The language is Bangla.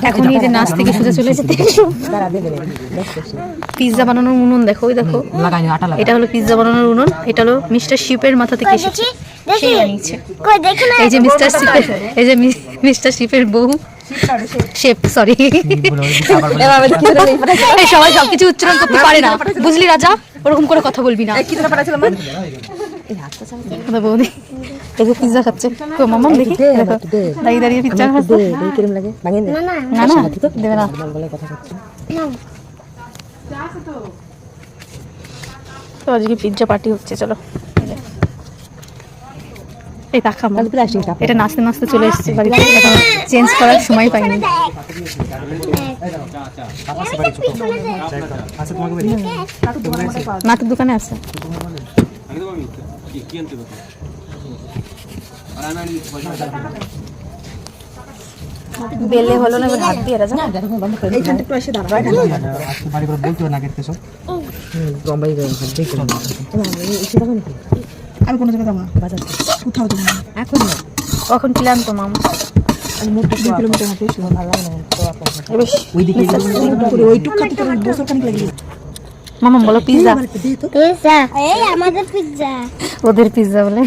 এখন এই যে নাচ থেকে সোজা চলে যেতে পিৎজা বানানোর উনুন দেখো, ওই দেখো এটা হলো পিৎজা বানানোর উনুন। এটা হলো মিস্টার শিপের মাথা থেকে এসেছে, সেই বানিয়েছে। এই যে মিস্টার শিপের, এই যে মিস্টার শিপের বউ শেপ, সরি সবাই সবকিছু উচ্চারণ করতে পারে না, বুঝলি রাজা, ওরকম করে কথা বলবি না। বৌদি এই যে পিৎজা খাচ্ছে, তো মামাম দেখি দাঁড়িয়ে দাঁড়িয়ে পিৎজা খাচ্ছে। না না দেবে না। তো আজকে পিৎজা পার্টি হচ্ছে, চলো। এই দেখা এটা নাচতে নাচতে চলে এসেছে বাড়িতে, এখন চেঞ্জ করার সময় পাইনি। নাটুর দোকানে আছে। বেলে হলো না, হাত দিয়ে রাজা এইখানটা একটু এসে দাঁড়া, বাড়ি করে বলতে না করতে সব বম্বাই যাই দেখো না এসে দাও নাকি? আমি কোন জায়গায় যাব না, বাজার কোথাও যাব না এখন। কখন প্ল্যান তো মামা? আমি মোট 2 কিলোমিটার হাঁটতে শুরু ভালো লাগে না তো আপন ওইদিকে ওইটুক খাতে তো বছর খানিক লাগে। মামা বলো পিৎজা, পিৎজা এই আমাদের পিৎজা, ওদের পিৎজা বলে।